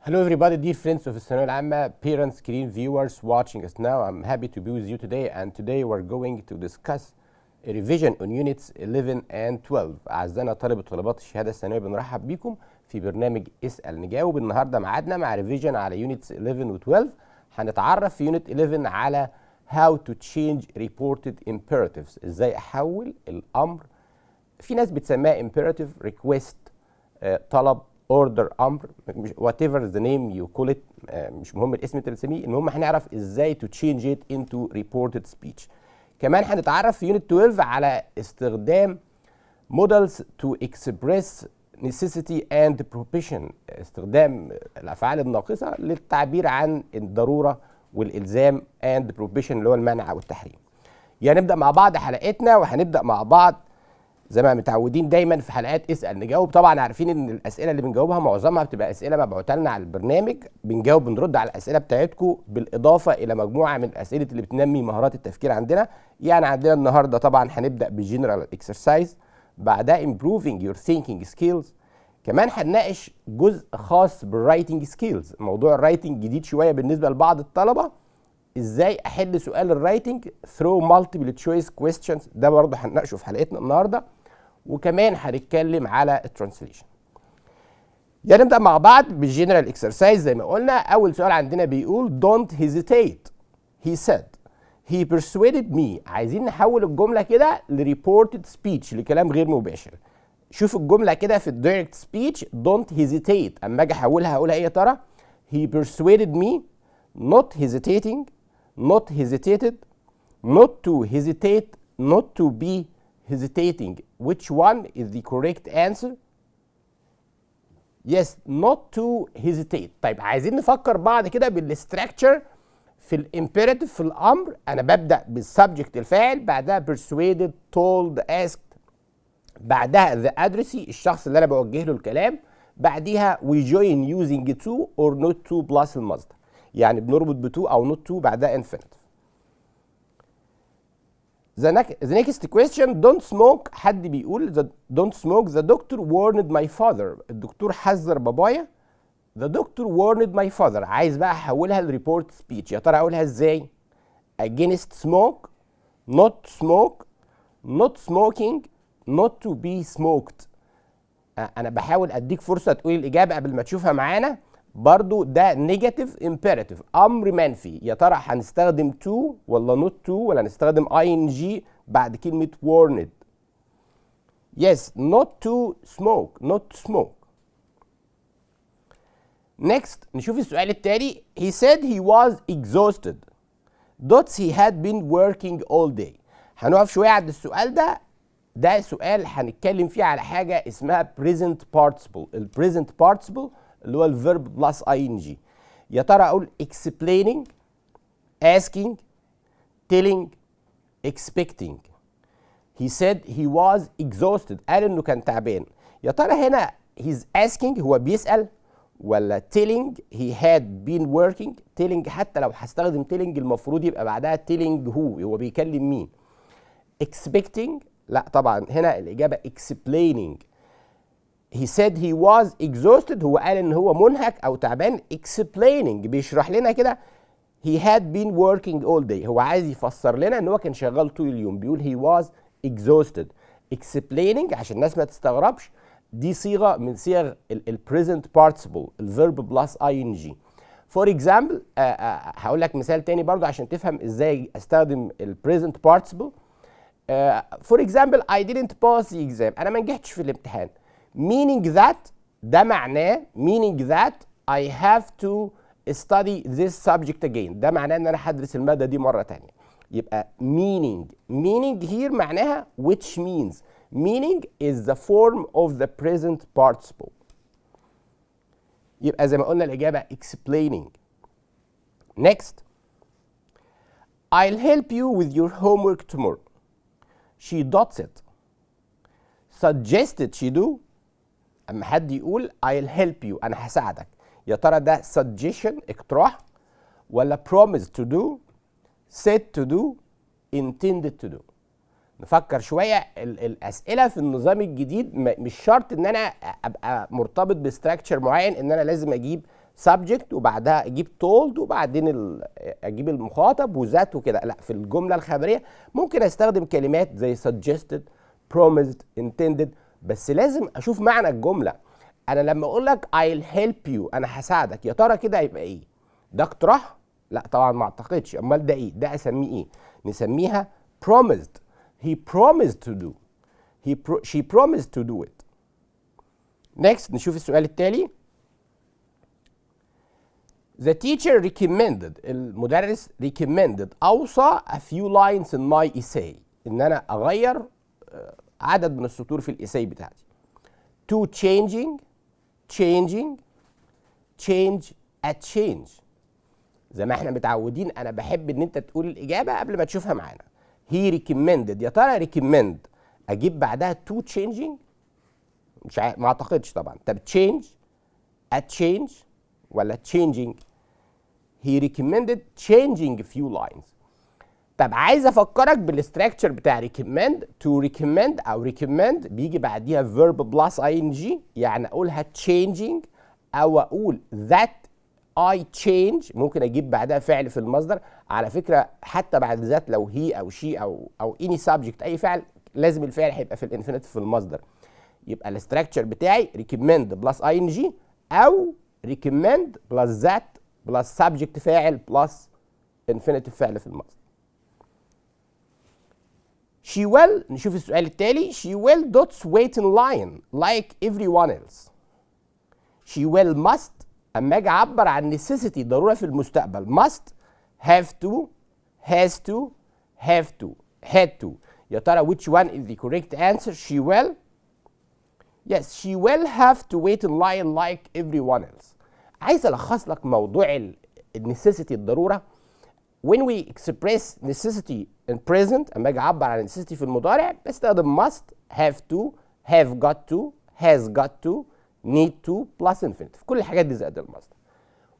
Hello everybody, dear friends of الثانوية العامة, parents, screen viewers watching us now. I'm happy to be with you today, and today we're going to discuss a revision on units 11 and 12. أعزائنا طلبة وطالبات الشهادة الثانوية, بنرحب بيكم في برنامج إسأل نجاوب. النهارده ميعادنا مع ريفيجن على units 11 و 12. هنتعرف في unit 11 على how to change reported imperatives. ازاي احول الامر, في ناس بتسميها imperative, request, طلب, order, امر, whatever the name you call it, مش مهم الاسم اللي تسميه, المهم هنعرف ازاي to change it into reported speech. كمان هنتعرف في unit 12 على استخدام models to express necessity and prohibition, استخدام الافعال الناقصه للتعبير عن الضروره والالزام and prohibition اللي هو المنع او التحريم. يعني نبدا مع بعض حلقتنا, وهنبدا مع بعض زي ما متعودين دايما في حلقات اسال نجاوب. طبعا عارفين ان الاسئله اللي بنجاوبها معظمها بتبقى اسئله مبعوثه لنا على البرنامج, بنرد على الاسئله بتاعتكم بالاضافه الى مجموعه من الاسئله اللي بتنمي مهارات التفكير عندنا. يعني عندنا النهارده طبعا هنبدا بالجنرال اكسرسايز, بعدها improving your thinking skills. كمان هنناقش جزء خاص بالرايتنج سكيلز. موضوع الرايتنج جديد شويه بالنسبه لبعض الطلبه, ازاي احل سؤال الرايتنج through multiple choice questions, ده برضه هنناقشه في حلقتنا النهارده. وكمان هنتكلم على الترانسليشن. يعني نبدا مع بعض بالجنرال اكسرسايز. زي ما قلنا, اول سؤال عندنا بيقول don't hesitate, he said, he persuaded me. عايزين نحول الجمله كده لريبورتد سبيتش, لكلام غير مباشر. شوف الجمله كده في الدايركت سبيتش don't hesitate, اما اجي احولها هقولها ايه يا ترى؟ he persuaded me, not hesitating, not hesitated, not to hesitate, not to be hesitating. Which one is the correct answer? Yes, not to hesitate. طيب عايزين نفكر بعض كده بالستراكشر في الامبيراتيف, في الامر. انا ببدا بالسبجكت الفاعل, بعدها persuaded, told, asked, بعدها the addressee الشخص اللي انا بوجه له الكلام, بعديها we join using to or not to plus المصدر. يعني بنربط ب to او not to بعدها infinitive. The next question, don't smoke. حد بيقول don't smoke, the doctor warned my father. الدكتور حذر بابايا. The doctor warned my father. عايز بقى احولها لريبورت سبيتش. يا ترى اقولها ازاي؟ against smoke, not smoke, not smoking, not to be smoked. انا بحاول اديك فرصه تقولي الاجابه قبل ما تشوفها معانا. برضو ده نيجاتيف امبيراتيف, امر منفي. يا ترى هنستخدم to ولا not to, ولا هنستخدم ing بعد كلمه warned؟ yes, not to smoke, not to smoke. next نشوف السؤال التالي. he said he was exhausted, dots he had been working all day. هنقف شويه عند السؤال ده. ده سؤال هنتكلم فيه على حاجه اسمها present participle. البريزنت participle اللي هو الفيرب بلس ing. يا ترى اقول explaining, asking, telling, expecting. he said he was exhausted, قال انه كان تعبان. يا ترى هنا he's asking هو بيسأل, ولا telling he had been working؟ telling حتى لو هستخدم telling المفروض يبقى بعدها telling هو بيكلم مين. expecting لا طبعا, هنا الإجابة explaining. he said he was exhausted, هو قال ان هو منهك او تعبان. explaining بيشرح لنا كده he had been working all day, هو عايز يفسر لنا ان هو كان شغال طول اليوم. بيقول he was exhausted. explaining عشان الناس ما تستغربش, دي صيغه من صيغ البريزنت participle, الفيرب بلس ing. for example, هقول لك مثال تاني برضو عشان تفهم ازاي استخدم البريزنت participle. for example, I didn't pass the exam, انا ما نجحتش في الامتحان. meaning that, ده معناه meaning that I have to study this subject again, ده معناه ان انا هدرس المادة دي مرة تانية. يبقى meaning here معناها which means. meaning is the form of the present participle. يبقى زي ما قلنا الإجابة explaining. next, I'll help you with your homework tomorrow. she dots it. suggested she do. اما حد يقول I'll help you, انا هساعدك, يا ترى ده suggestion اقتراح, ولا promise to do, said to do, intended to do؟ نفكر شويه. الاسئله في النظام الجديد مش شرط ان انا ابقى مرتبط بستراكشر معين, ان انا لازم اجيب subject وبعدها اجيب told وبعدين اجيب المخاطب وذات وكده. لا، في الجمله الخبريه ممكن استخدم كلمات زي suggested promised intended، بس لازم اشوف معنى الجمله. انا لما اقول لك I'll help you انا هساعدك، يا ترى كده هيبقى ايه؟ ده اقتراح؟ لا طبعا ما اعتقدش. امال ده ايه؟ ده اسميه ايه؟ نسميها promised. he promised to do she promised to do it. next نشوف السؤال التالي. The teacher recommended المدرس recommended أوصى a few lines in my essay إن أنا أغير عدد من السطور في الإساي بتاعتي. to changing change at change. زي ما احنا متعودين أنا بحب إن أنت تقول الإجابة قبل ما تشوفها معانا. he recommended، يا ترى recommend أجيب بعدها to changing؟ مش ما أعتقدش طبعا. طب change at change ولا changing؟ he recommended changing few lines. طب عايز افكرك بالاستراكشر بتاع recommend. to recommend او recommend بيجي بعديها verb plus ing، يعني اقولها changing او اقول that I change. ممكن اجيب بعدها فعل في المصدر. على فكره حتى بعد ذات لو هي او she او any subject اي فعل لازم الفعل هيبقى في الانفينيتيف في المصدر. يبقى الاستراكشر بتاعي recommend plus ing او recommend plus that plus subject فاعل plus infinitive فعل في المصدر. she will نشوف السؤال التالي. she will dots wait in line like everyone else. she will must اما اجي اعبر عن necessity ضروره في المستقبل must have to has to have to had to. يا ترى which one is the correct answer؟ she will. yes she will have to wait in line like everyone else. عايز الخص لك موضوع النسيسيتي الضروره. when we express necessity in present اما اجي اعبر عن necessity في المضارع بستخدم must have to have got to has got to need to plus infinitive. كل الحاجات دي زائد المصدر.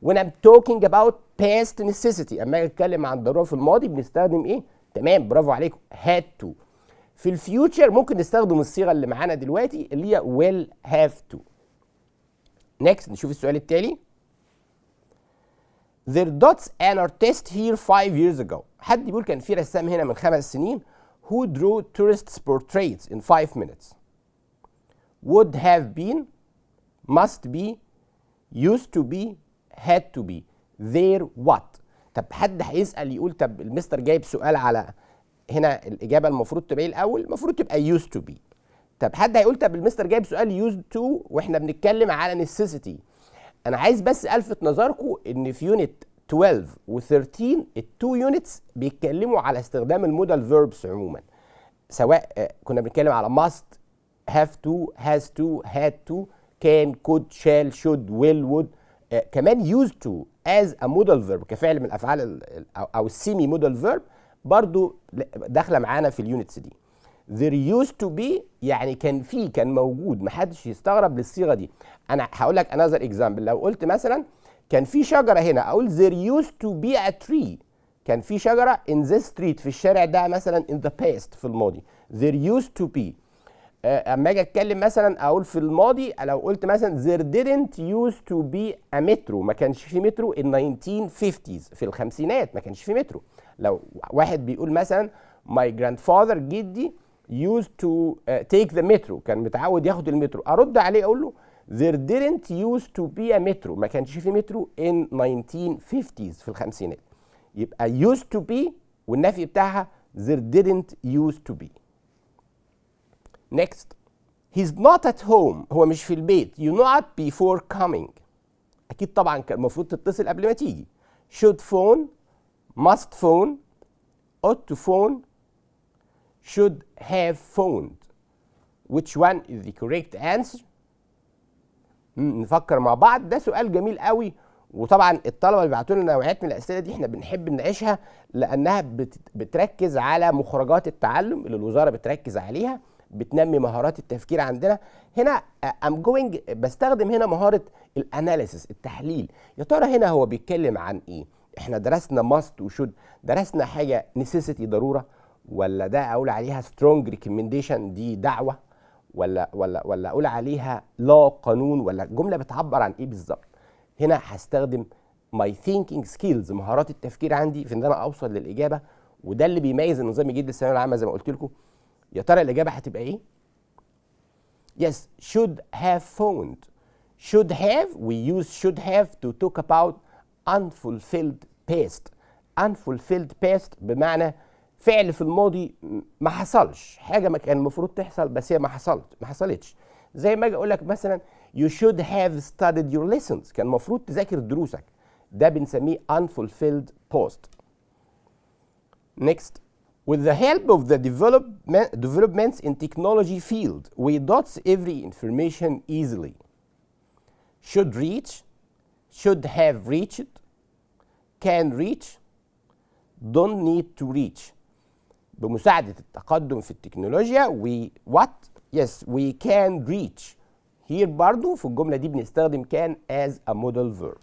when I'm talking about past necessity اما اجي اتكلم عن ضروره في الماضي بنستخدم ايه؟ تمام برافو عليكم had to. في الفيوتشر ممكن نستخدم الصيغه اللي معانا دلوقتي اللي هي will have to. next نشوف السؤال التالي. Their dots an artist here 5 years ago. حد بيقول كان في رسام هنا من 5 سنين who drew tourists portraits in 5 minutes. would have been must be used to be had to be their what. طب حد هيسأل يقول طب المستر جايب سؤال على هنا الإجابة المفروض تبقى الأول؟ المفروض تبقى used to be. طب حد هيقول طب المستر جايب سؤال used to واحنا بنتكلم على necessity. انا عايز بس الفت نظركم ان في يونت 12 و13 التو يونتس بيتكلموا على استخدام المودال فيربس عموما، سواء كنا بنتكلم على must have to has to had to can could shall should will would. كمان used to as a modal verb كفعل من الافعال او السيمي مودال فيرب برضو داخله معانا في اليونتس دي. there used to be يعني كان موجود، محدش يستغرب للصيغه دي. انا هقول لك another example. لو قلت مثلا كان في شجره هنا اقول there used to be a tree. كان في شجره in this street في الشارع ده مثلا in the past في الماضي. there used to be. اما اجي اتكلم مثلا اقول في الماضي لو قلت مثلا there didn't used to be a metro. ما كانش في مترو in 1950s في الخمسينات ما كانش في مترو. لو واحد بيقول مثلا my grandfather جدي used to take the metro كان متعود ياخد المترو، ارد عليه اقول له there didn't used to be a metro. ما كانش في مترو in 1950s في الخمسينات. يبقى used to be والنفي بتاعها there didn't used to be. next he's not at home. هو مش في البيت. you not before coming. اكيد طبعا كان المفروض تتصل قبل ما تيجي. should phone must phone ought to phone should have phoned. which one is the correct answer؟ نفكر مع بعض. ده سؤال جميل قوي، وطبعا الطلبه اللي بيبعتوا لنا نوعيات من الاسئله دي احنا بنحب نناقشها لانها بتركز على مخرجات التعلم اللي الوزاره بتركز عليها، بتنمي مهارات التفكير عندنا. هنا بستخدم هنا مهاره الاناليسيس التحليل. يا ترى هنا هو بيتكلم عن ايه؟ احنا درسنا ماست وشود، درسنا حاجه نيسيسيتي ضروره، ولا ده اقول عليها سترونج ريكومنديشن دي دعوه، ولا اقول عليها لا قانون، ولا الجمله بتعبر عن ايه بالظبط؟ هنا هستخدم my thinking skills، مهارات التفكير عندي في ان انا اوصل للاجابه، وده اللي بيميز النظام الجديد للثانويه العامه زي ما قلت لكم. يا ترى الاجابه هتبقى ايه؟ Yes, should have found. Should have, we use should have to talk about unfulfilled past. Unfulfilled past بمعنى فعل في الماضي ما حصلش، حاجه ما كان المفروض تحصل بس هي ما حصلتش. زي ما اجي اقول لك مثلا you should have studied your lessons، كان المفروض تذاكر دروسك، ده بنسميه unfulfilled past. Next, with the help of the developments in technology field, we dots every information easily. Should reach, should have reached, can reach, don't need to reach. بمساعدة التقدم في التكنولوجيا we what? Yes, we can reach. Here برضو في الجملة دي بنستخدم can as a modal verb.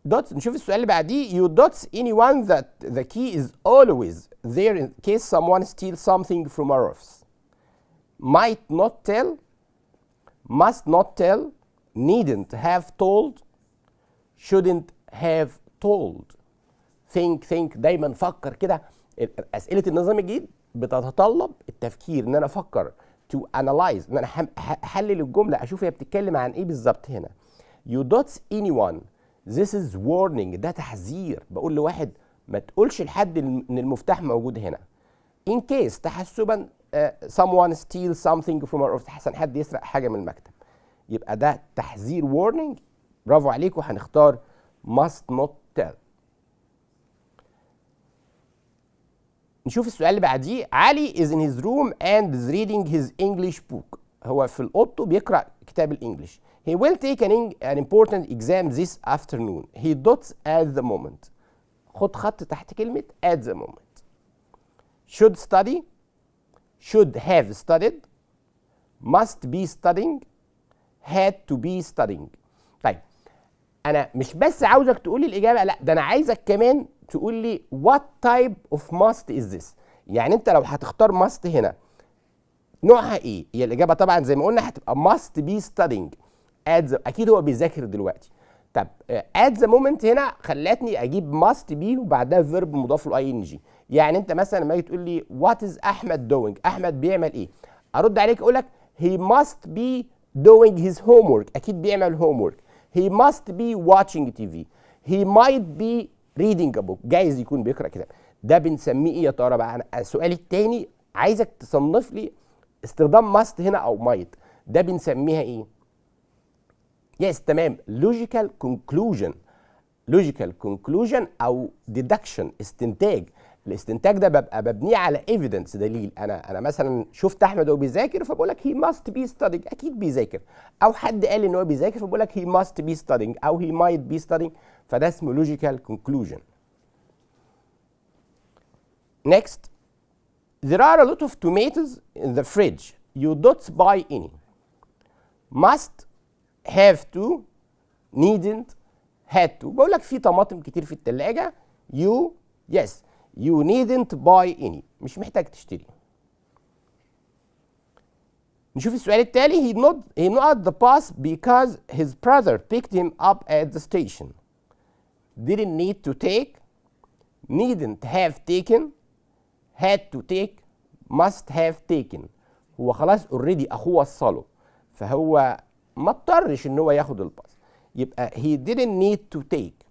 Dots. نشوف السؤال اللي بعديه. You dots anyone that the key is always there in case someone steals something from our office. Might not tell, must not tell, needn't have told, shouldn't have told. think دايما فكر كده. أسئلة النظام الجديد بتتطلب التفكير، ان انا افكر to analyze، ان انا احلل الجملة اشوف هي بتتكلم عن ايه بالظبط هنا. You dots anyone. This is warning، ده تحذير، بقول لواحد ما تقولش لحد ان المفتاح موجود هنا. In case تحسبا someone steals something from our office، حسن حد يسرق حاجة من المكتب، يبقى ده تحذير warning. برافو عليكم، هنختار must not tell. نشوف السؤال اللي بعديه. علي is in his room and is reading his English book. هو في اوضته بيقرأ كتاب الانجليش. He will take an important exam this afternoon. He dots at the moment. خد خط تحت كلمة at the moment. Should study, should have studied, must be studying, had to be studying. طيب أنا مش بس عاوزك تقول لي الإجابة، لا ده أنا عايزك كمان تقول لي what type of must is this. يعني أنت لو هتختار must هنا نوعها إيه؟ هي الإجابة طبعا زي ما قلنا هتبقى must be studying. اكيد هو بيذاكر دلوقتي. طب at the moment هنا خلتني اجيب must be وبعدها verb مضاف له ing. يعني انت مثلا لما تيجي تقول لي what is احمد doing، احمد بيعمل ايه؟ ارد عليك اقول لك he must be doing his homework، اكيد بيعمل homework. he must be watching TV. he might be reading a book، جايز يكون بيقرا كتاب. ده بنسميه ايه يا ترى بقى؟ انا السؤال الثاني عايزك تصنف لي استخدام must هنا او might، ده بنسميها ايه؟ يس تمام، logical conclusion. logical conclusion او deduction، استنتاج. الاستنتاج ده ببقى ببنيه على evidence، دليل. انا مثلا شفت احمد وهو بيذاكر فبقول لك he must be studying، اكيد بيذاكر. او حد قال ان هو بيذاكر فبقول لك he must be studying او he might be studying، فده اسمه logical conclusion. next, there are a lot of tomatoes in the fridge. You don't buy any. must have to, needn't, had to. بقول لك في طماطم كتير في الثلاجة. you yes you needn't buy any، مش محتاج تشتري. نشوف السؤال التالي. he not the bus because his brother picked him up at the station. didn't need to take, needn't have taken, had to take, must have taken. هو خلاص already اخوه وصله، فهو ما اضطرش ان هو ياخد الباص، يبقى he didn't need to take.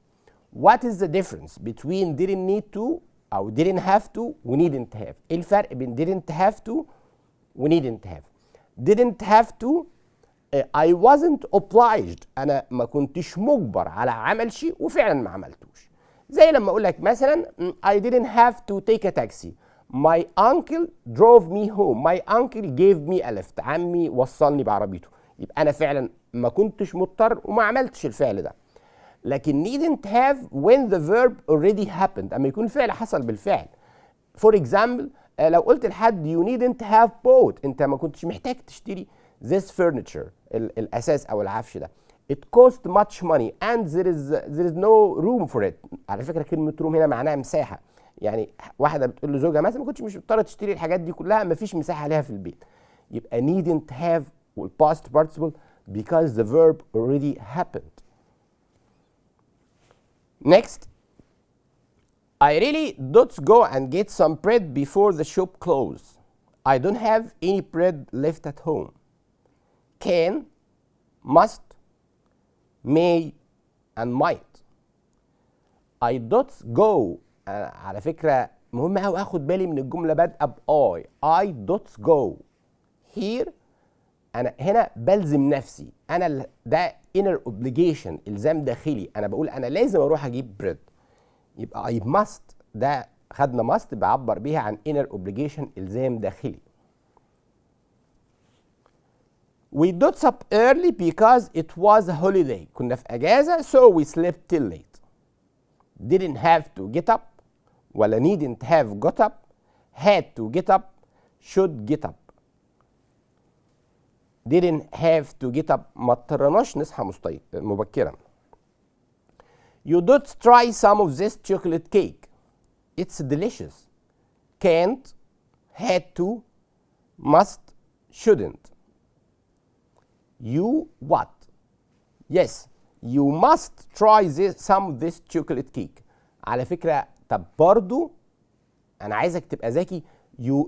what is the difference between didn't need to او didn't have to و needn't have؟ ايه الفرق بين didn't have to و needn't have؟ didn't have to I wasn't obliged، انا ما كنتش مجبر على عمل شيء وفعلا ما عملتوش. زي لما اقول لك مثلا I didn't have to take a taxi. my uncle drove me home. my uncle gave me a lift. عمي وصلني بعربيته. يبقى انا فعلا ما كنتش مضطر وما عملتش الفعل ده. لكن needn't have when the verb already happened، اما يكون الفعل حصل بالفعل. for example لو قلت لحد you needn't have bought، انت ما كنتش محتاج تشتري this furniture، الاساس او العفش ده. it cost much money and there is no room for it. على فكره كلمه room هنا معناها مساحه، يعني واحده بتقول لزوجها مثلا ما كنتش مش مضطره تشتري الحاجات دي كلها، ما فيش مساحه ليها في البيت. يبقى needn't have والpast participle because the verb already happened. Next, I really don't go and get some bread before the shop closes. I don't have any bread left at home. Can, must, may, and might. I don't go. على فكرة مهم أوي آخد بالي من الجملة بادئة ب I don't go. Here أنا هنا بلزم نفسي، أنا ده inner obligation، إلزام داخلي، أنا بقول أنا لازم أروح أجيب بريد. يبقى I must، ده خدنا must بعبر بيها عن inner obligation، إلزام داخلي. We got up early because it was a holiday. كنا في أجازة so we slept till late. Didn't have to get up ولا needn't have got up. Had to get up should get up. Didn't have to get up ما اضطرناش نصحى مبكرا. You don't try some of this chocolate cake. It's delicious. Can't, had to, must, shouldn't. You what? Yes, you must try some of this chocolate cake. على فكرة طب برضو أنا عايزك تبقى ذكي.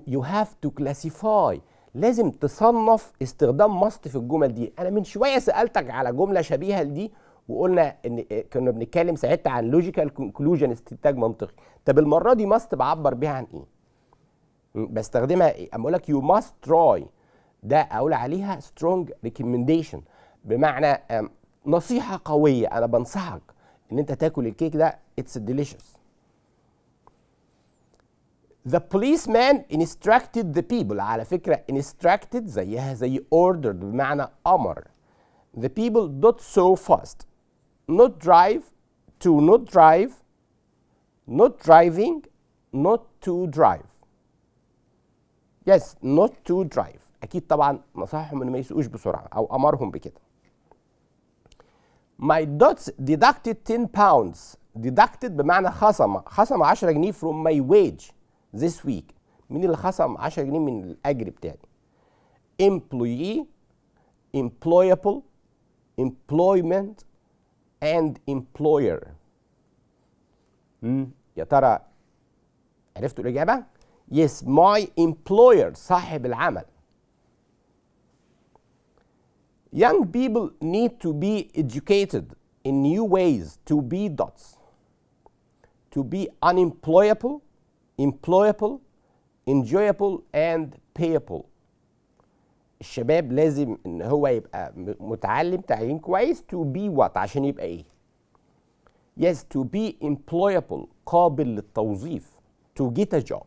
you have to classify. لازم تصنف استخدام must في الجمل دي. أنا من شوية سألتك على جملة شبيهة لدي وقلنا إن كنا بنتكلم ساعتها عن logical conclusion، استنتاج منطقي. طب المرة دي must بعبر بيها عن إيه؟ بستخدمها إيه؟ أما أقول لك you must try، ده أقول عليها strong recommendation، بمعنى نصيحة قوية، أنا بنصحك إن أنت تاكل الكيك ده. It's delicious. The policeman instructed the people. على فكرة instructed زيها زي ordered بمعنى أمر. The people not so fast. Not drive, to not drive, not driving, not to drive. Yes, not to drive. أكيد طبعا نصحهم إن ما يسوقوش بسرعة أو أمرهم بكده. My dots deducted 10 pounds. Deducted بمعنى خصم 10 جنيه from my wage this week. مين اللي خصم 10 جنيه من الأجر بتاعي؟ Employee, employable, employment, and employer. يا ترى عرفتوا الإجابة؟ Yes, my employer، صاحب العمل. Young people need to be educated in new ways to be dots. To be unemployable, employable, enjoyable, and payable. الشباب لازم ان هو يبقى متعلم تعليم كويس. to be what عشان يبقى ايه؟ Yes, to be employable، قابل للتوظيف. to get a job.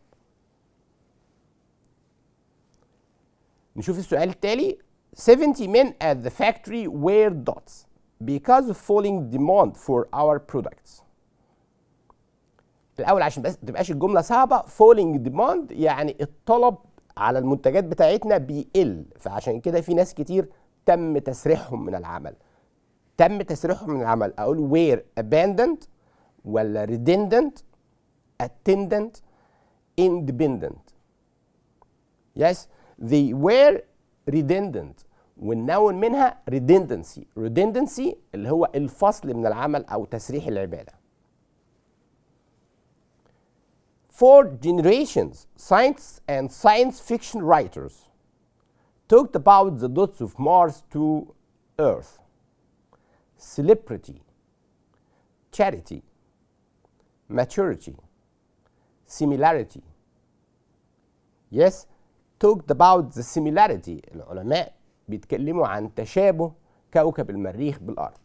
نشوف السؤال التالي. 70 men at the factory were dots because of falling demand for our products. الأول عشان بس تبقاش الجملة صعبة، falling demand يعني الطلب على المنتجات بتاعتنا بيقل، فعشان كده في ناس كتير تم تسريحهم من العمل. تم تسريحهم من العمل أقول were abandoned ولا redundant، attendant، independent. Yes, they were redundant، والنون منها redundancy. redundancy اللي هو الفصل من العمل أو تسريح العبادة. For generations, scientists and science fiction writers talked about the dots of Mars to Earth. Celebrity, charity, maturity, similarity. Yes, talked about the similarity. العلماء بيتكلموا عن تشابه كوكب المريخ بالأرض.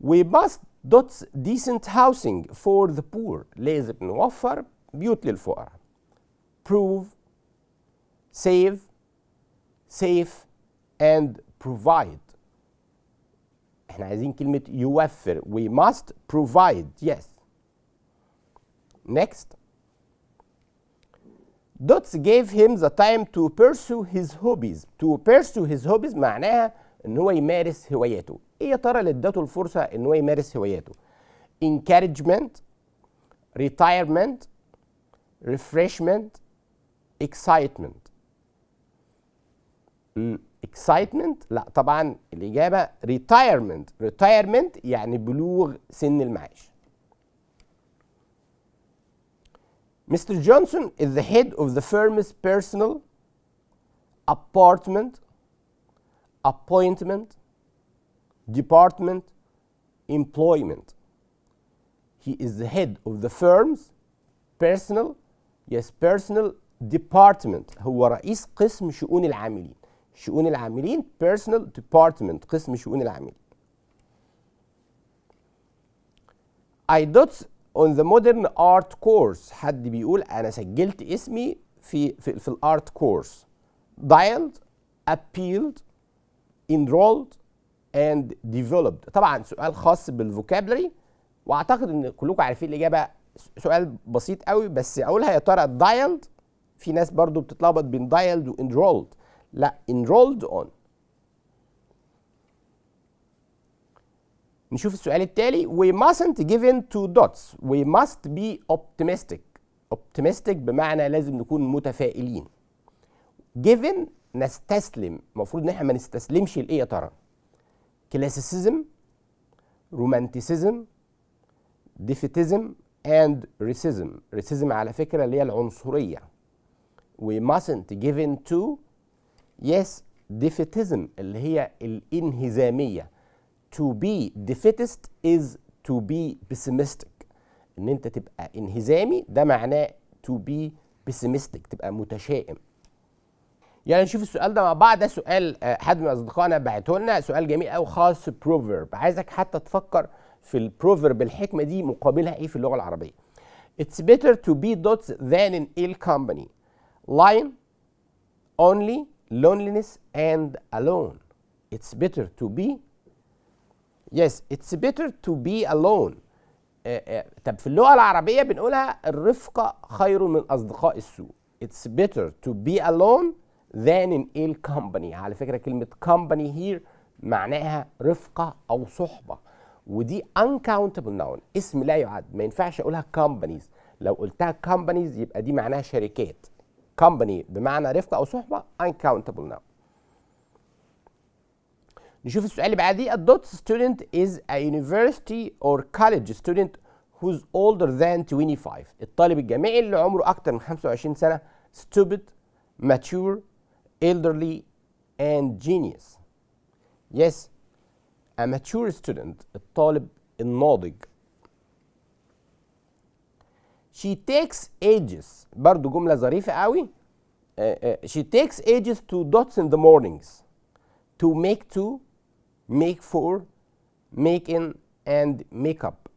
We must dots decent housing for the poor. لازم نوفر بيوت للفقراء. Prove, save, safe, and provide. احنا عايزين كلمة يوفر. We must provide. Yes. Next. Dots gave him the time to pursue his hobbies. To pursue his hobbies معناها ان هو يمارس هواياته. ايه يا ترى اللي ادته الفرصة ان هو يمارس هواياته؟ encouragement, retirement, refreshment, excitement. excitement؟ لا طبعا الإجابة retirement. retirement يعني بلوغ سن المعاش. Mr. Johnson is the head of the firm's personal, appointment, department, employment. He is the head of the firm's personal department. هو رئيس قسم شؤون العاملين. شؤون العاملين personal department، قسم شؤون العاملين. I dots on the modern art course. حد بيقول أنا سجلت اسمي في الارت كورس. dialed, appealed, enrolled and developed. طبعا سؤال خاص بالفوكابلري، واعتقد ان كلكم عارفين الاجابه. سؤال بسيط قوي، بس اقولها يا ترى dialed. في ناس برضو بتتلخبط بين dialed و enrolled. لا، enrolled on. نشوف السؤال التالي. We mustn't give in to dots. We must be optimistic. optimistic بمعنى لازم نكون متفائلين. given نستسلم. المفروض ان احنا ما نستسلمش لايه يا ترى؟ classicism, romanticism, defeatism and racism. racism على فكرة اللي هي العنصرية. We mustn't give in to yes defeatism اللي هي الانهزامية. To be defeatist is to be pessimistic. ان انت تبقى انهزامي ده معناه to be pessimistic، تبقى متشائم. يعني نشوف السؤال ده مع بعض. ده سؤال حد من اصدقائنا بعته لنا، سؤال جميل قوي خاص بروفيرب. عايزك حتى تفكر في البروفيرب الحكمه دي مقابلها ايه في اللغه العربيه. It's better to be dots than in ill company. Lion, only, loneliness and alone. It's better to be yes it's better to be alone. طب في اللغه العربيه بنقولها الرفقه خير من اصدقاء السوء. It's better to be alone than in ill company. على فكرة كلمة company here معناها رفقة أو صحبة، ودي uncountable noun، اسم لا يعد. ما ينفعش أقولها companies. لو قلتها companies يبقى دي معناها شركات. company بمعنى رفقة أو صحبة uncountable noun. نشوف السؤال اللي بعديه. A dot student is a university or college student who's older than 25. الطالب الجامعي اللي عمره أكتر من 25 سنة. stupid, mature, elderly and genius. Yes, a mature student. الطالب الناضج. She takes ages. برضو جملة ظريفة قوي. She takes ages to dots in the mornings. To make to, make for, make in and make up.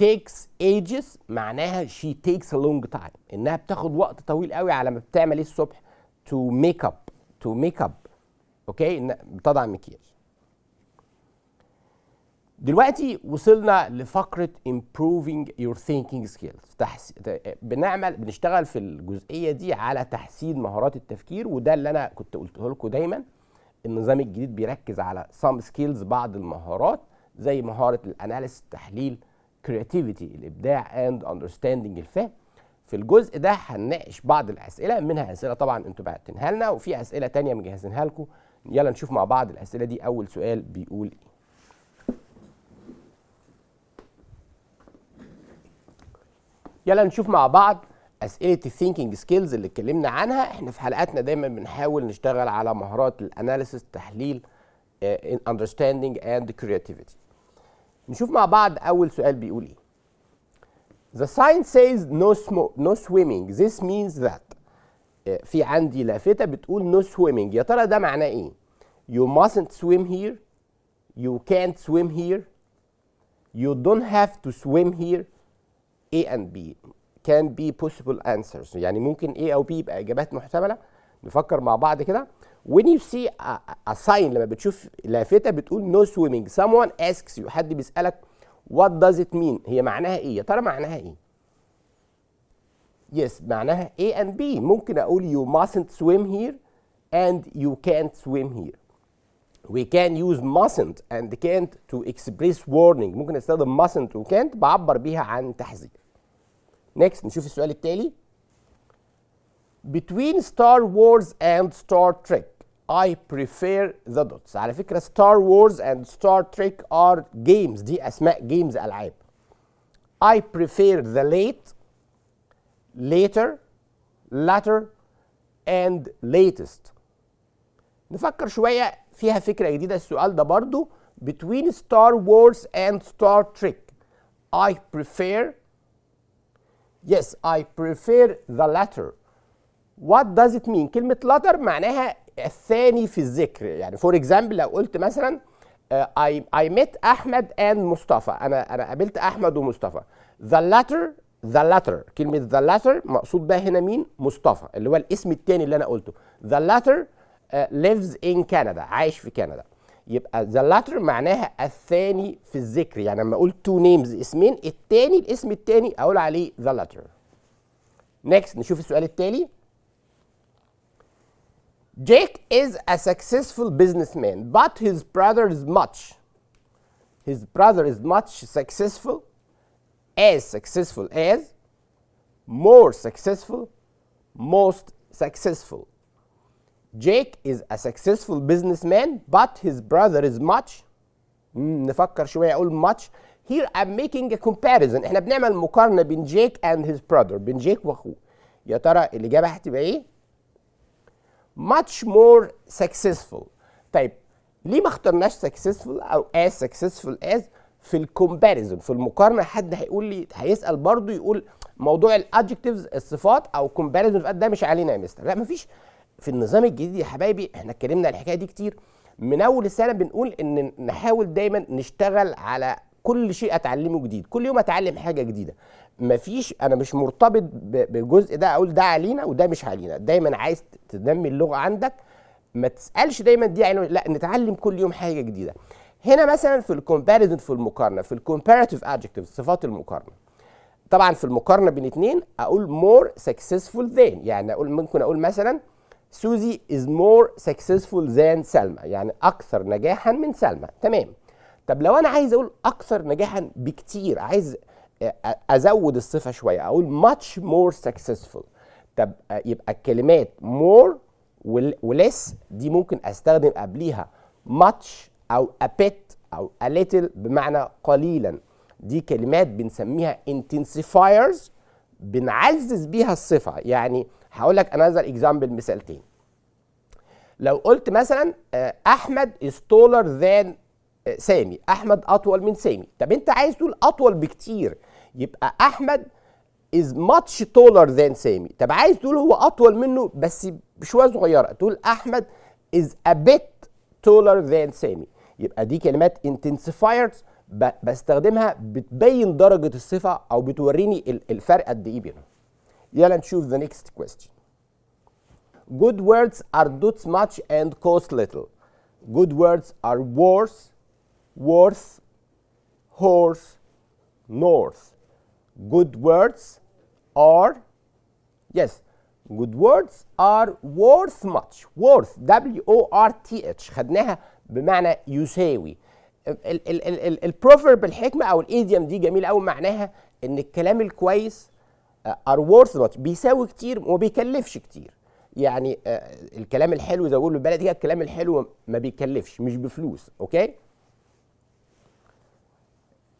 takes ages معناها she takes a long time. إنها بتاخد وقت طويل قوي على ما بتعمل ايه الصبح. to make up. to make up. اوكي، بتضع مكياج. دلوقتي وصلنا لفقرة improving your thinking skills. بنشتغل في الجزئية دي على تحسين مهارات التفكير، وده اللي أنا كنت قلته لكم دايما. النظام الجديد بيركز على some skills، بعض المهارات زي مهارة الاناليسيس، التحليل، creativity الإبداع and understanding الفهم. في الجزء ده هنناقش بعض الأسئلة، منها أسئلة طبعا أنتوا بعتينها لنا، وفي أسئلة تانية مجهزينها لكم. يلا نشوف مع بعض الأسئلة دي. أول سؤال بيقول إيه؟ يلا نشوف مع بعض أسئلة الثينكينج سكيلز اللي اتكلمنا عنها. احنا في حلقاتنا دايما بنحاول نشتغل على مهارات الاناليسيس، التحليل، understanding and creativity. نشوف مع بعض أول سؤال بيقول إيه. The sign says no swimming. This means that. في عندي لافتة بتقول no swimming. يا ترى ده معناه إيه؟ You mustn't swim here. You can't swim here. You don't have to swim here. A and B can be possible answers. يعني ممكن A أو B يبقى إجابات محتملة. نفكر مع بعض كده. When you see a sign، لما بتشوف لافتة بتقول no swimming، someone asks you، حد بيسألك what does it mean؟ هي معناها إيه؟ يا ترى معناها إيه؟ Yes، معناها A and B. ممكن أقول you mustn't swim here and you can't swim here. We can use mustn't and can't to express warning. ممكن استخدم mustn't و can't بعبر بيها عن تحذير. Next نشوف السؤال التالي. Between Star Wars and Star Trek I prefer the dots. على فكرة Star Wars and Star Trek are games. دي أسماء جيمز ألعاب. I prefer the late, later, latter and latest. نفكر شوية فيها فكرة جديدة السؤال ده برضو. Between Star Wars and Star Trek I prefer, yes I prefer the latter. What does it mean؟ كلمة latter معناها الثاني في الذكر. يعني for example لو قلت مثلا I met أحمد and مصطفى. أنا قابلت أحمد ومصطفى. The latter كلمة the latter مقصود بها هنا مين؟ مصطفى اللي هو الاسم الثاني اللي أنا قلته. The latter lives in Canada. عايش في كندا. يبقى the latter معناها الثاني في الذكر. يعني لما أقول two names اسمين الثاني الاسم الثاني أقول عليه the latter. Next نشوف السؤال التالي. Jake is a successful businessman, but his brother is much successful as, more successful, most successful. Jake is a successful businessman, but his brother is much. نفكر شوية أقول much. Here I'm making a comparison. إحنا بنعمل مقارنة بين Jake and his brother. بين جيك وأخوه. يا ترى الإجابة هتبقى إيه؟ much more successful. طيب ليه ما اخترناش successful او as successful as في الكومباريزون في المقارنه؟ حد هيقول لي هيسال برضو يقول موضوع الادجكتيفز الصفات او كومباريزون ده مش علينا يا مستر. لا مفيش. في النظام الجديد يا حبايبي احنا اتكلمنا على الحكايه دي كتير من اول السنه. بنقول ان نحاول دايما نشتغل على كل شيء اتعلمه جديد. كل يوم اتعلم حاجه جديده. مفيش انا مش مرتبط بالجزء ده اقول ده علينا وده مش علينا. دايما عايز تنمي اللغه عندك ما تسالش دايما دي علينا، لا نتعلم كل يوم حاجه جديده. هنا مثلا في الكومباريزون في المقارنه في الكومباراتيف ادجكتيف صفات المقارنه. طبعا في المقارنه بين اثنين اقول more successful than. يعني ممكن اقول مثلا سوزي is more successful than سلمى. يعني اكثر نجاحا من سلمى. تمام. طب لو انا عايز اقول اكثر نجاحا بكتير عايز ازود الصفه شويه اقول much more successful. طب يبقى الكلمات more ولس دي ممكن استخدم قبليها much او a bit او a little بمعنى قليلا. دي كلمات بنسميها intensifiers بنعزز بيها الصفه. يعني هقول لك انا هذا اكزامبل مثالتين. لو قلت مثلا احمد is taller than سامي. احمد اطول من سامي. طب انت عايز تقول اطول بكتير يبقى احمد is much taller than سامي. طب عايز تقول هو اطول منه بس بشويه صغيره تقول احمد is a bit taller than سامي. يبقى دي كلمات intensifiers بستخدمها بتبين درجه الصفه او بتوريني الفرق قد ايه بينهم. يلا نشوف the next question. Good words are dots much and cost little. Good words are worth, horse, north. Good words are, yes, good words are worth much. Worth W-O-R-T-H خدناها بمعنى يساوي. البروفرب الحكمة أو الإيديوم دي جميلة أوي. معناها إن الكلام الكويس are worth much بيساوي كتير وما بيكلفش كتير. يعني الكلام الحلو زي ما بيقولوا بالبلدي كده الكلام الحلو ما بيكلفش مش بفلوس. أوكي؟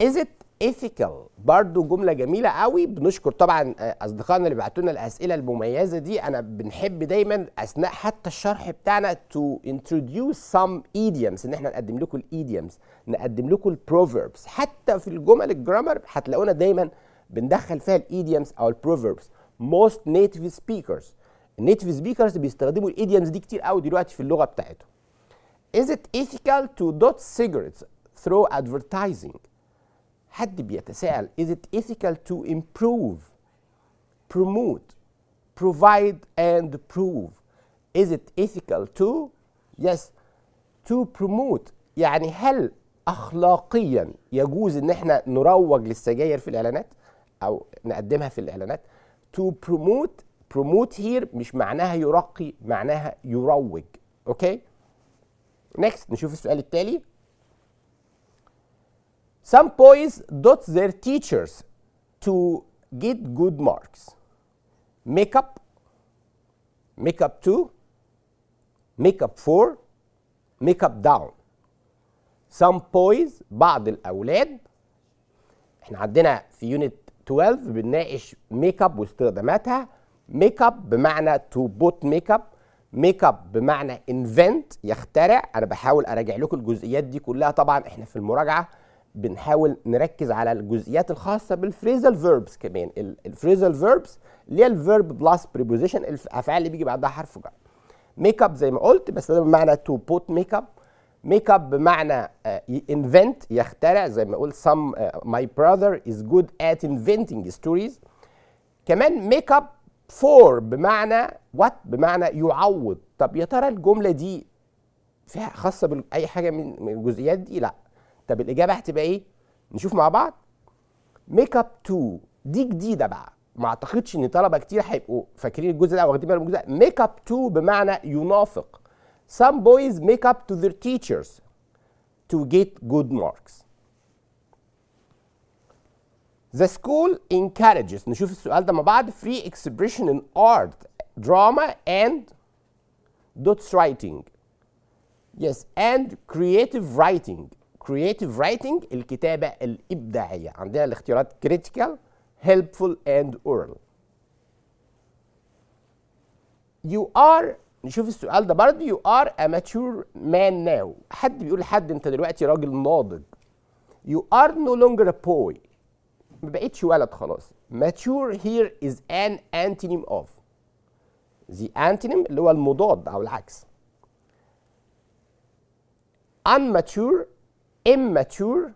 Is it ethical؟ برضو جملة جميلة قوي. بنشكر طبعا أصدقائنا اللي بعتوا لنا الأسئلة المميزة دي. أنا بنحب دايما أثناء حتى الشرح بتاعنا to introduce some idioms إن إحنا نقدم لكم الإيديومز نقدم لكم البروفربس. حتى في الجمل الجرامر هتلاقونا دايما بندخل فيها الإيديومز أو البروفربس. Most native speakers النيتيف سبيكرز بيستخدموا الإيديومز دي كتير قوي دلوقتي في اللغة بتاعتهم. Is it ethical to dot cigarettes through advertising؟ حد بيتساءل is it ethical to improve, promote, provide and prove. Is it ethical to, yes, to promote. يعني هل أخلاقيا يجوز إن احنا نروج للسجاير في الإعلانات أو نقدمها في الإعلانات؟ To promote here مش معناها يرقي معناها يروج. أوكي؟ next نشوف السؤال التالي. Some boys dot their teachers to get good marks. Makeup 2, make up for make up down. some boys بعض الأولاد. احنا عندنا في يونت 12 بنناقش ميك اب واستخداماتها. ميك اب بمعنى to put ميك اب، ميك اب بمعنى invent يخترع. انا بحاول اراجع لكم الجزئيات دي كلها، طبعا احنا في المراجعه بنحاول نركز على الجزئيات الخاصه بالفريزال فيربس كمان. الفريزال فيربس اللي هي الفيرب بلس بريبوزيشن، الافعال اللي بيجي بعدها حرف جر. ميك اب زي ما قلت بس ده بمعنى to put ميك اب. ميك اب بمعنى invent يخترع، زي ما قلت my brother is good at inventing stories. كمان ميك اب فور بمعنى what، بمعنى يعوض. طب يا ترى الجمله دي فيها خاصه باي حاجه من الجزئيات دي؟ لا. طب الاجابه هتبقى ايه؟ نشوف مع بعض. ميك اب تو دي جديده بقى، ما اعتقدش ان طلبه كتير هيبقوا فاكرين الجزء ده او واخدين بالهم من الجزء ده. ميك اب تو بمعنى ينافق. some boys make up to their teachers to get good marks. The school encourages، نشوف السؤال ده مع بعض. free expression in art, drama and dots writing. Yes, and creative writing. creative writing الكتابة الإبداعية. عندنا الاختيارات critical, helpful and oral. You are، نشوف السؤال ده برضه. you are a mature man now. حد بيقول لحد انت دلوقتي راجل ناضج. you are no longer a boy، ما بقتش ولد خلاص. mature here is an antonym of. the antonym اللي هو المضاد او العكس. unmature, immature,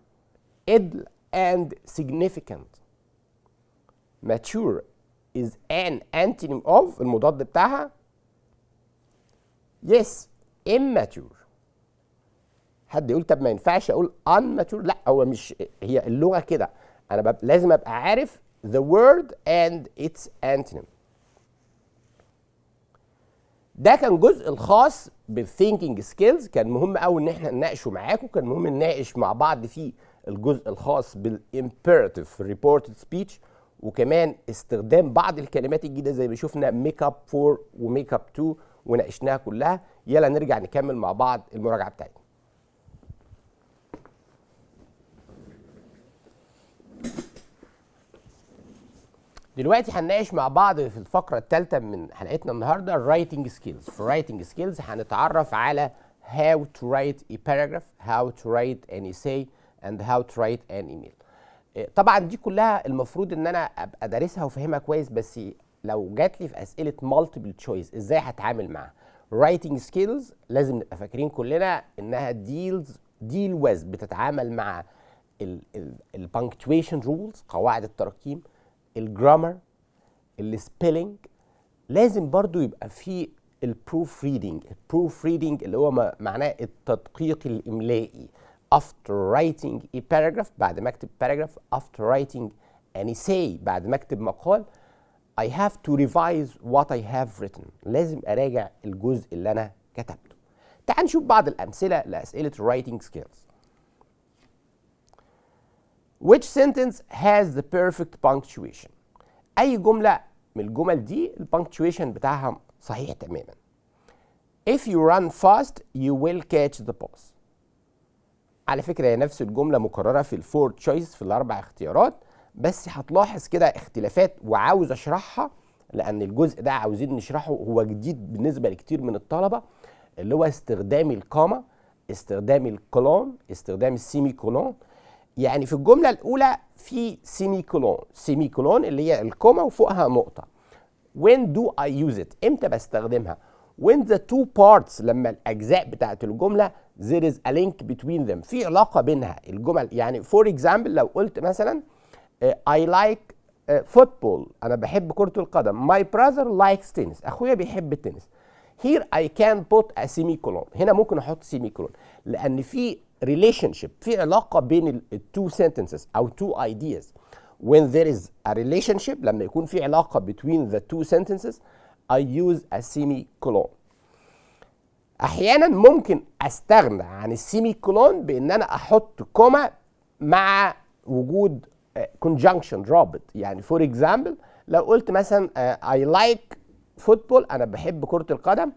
idle and significant. mature is an antonym of المضاد بتاعها. yes, immature. حد يقول طب ما ينفعش اقول unmature؟ لا، هو مش هي اللغه كده، انا لازم ابقى عارف the word and its antonym. ده كان جزء الخاص بالثينكينج سكيلز، كان مهم قوي ان احنا نناقشه معاكم. كان مهم نناقش مع بعض فيه الجزء الخاص بالامبيراتيف في الريبورتد سبيتش، وكمان استخدام بعض الكلمات الجديده زي ما شفنا ميك اب فور وميك اب تو وناقشناها كلها. يلا نرجع نكمل مع بعض المراجعه بتاعتنا. دلوقتي هنناقش مع بعض في الفقرة الثالثة من حلقتنا النهارده الرايتنج سكيلز. في الرايتنج سكيلز هنتعرف على how to write a paragraph, how to write an essay and how to write an email. طبعا دي كلها المفروض ان انا ابقى دارسها وفاهمها كويس، بس لو جات لي في اسئله multiple choice ازاي هتعامل معاها؟ writing skills لازم نبقى فاكرين كلنا انها deal with، بتتعامل مع ال punctuation rules، قواعد التراكيب، الجرامر، السبيلنج. لازم برضو يبقى في البروف ريدنج. البروف ريدنج اللي هو معناه التدقيق الاملائي. after writing a paragraph، بعد ما اكتب paragraph. after writing an essay، بعد ما اكتب مقال. I have to revise what I have written، لازم اراجع الجزء اللي انا كتبته. تعال نشوف بعض الامثله لاسئله writing skills. Which sentence has the perfect punctuation؟ أي جملة من الجمل دي البنكتويشن بتاعها صحيح تماما. If you run fast you will catch the bus. على فكرة هي نفس الجملة مكررة في الفور تشويس، في الأربع اختيارات، بس هتلاحظ كده اختلافات وعاوز أشرحها لأن الجزء ده عاوزين نشرحه، هو جديد بالنسبة لكتير من الطلبة، اللي هو استخدام الكاما، استخدام الكولون، استخدام السيمي كولون. يعني في الجملة الأولى في سيمي كولون، سيمي كولون اللي هي الكوما وفوقها نقطة. When do I use it؟ إمتى بستخدمها؟ When the two parts، لما الأجزاء بتاعت الجملة there is a link between them، في علاقة بينها الجمل. يعني for example لو قلت مثلا I like football، أنا بحب كرة القدم. My brother likes tennis، أخويا بيحب التنس. Here I can put a semicolon، هنا ممكن أحط semicolon لأن في relationship، في علاقة بين two sentences أو two ideas. When there is a relationship، لما يكون في علاقة between the two sentences I use a semicolon. أحيانا ممكن أستغنى عن السيميكولون بإن أنا أحط كوما مع وجود conjunction رابط. يعني for example لو قلت مثلا I like football، أنا بحب كرة القدم.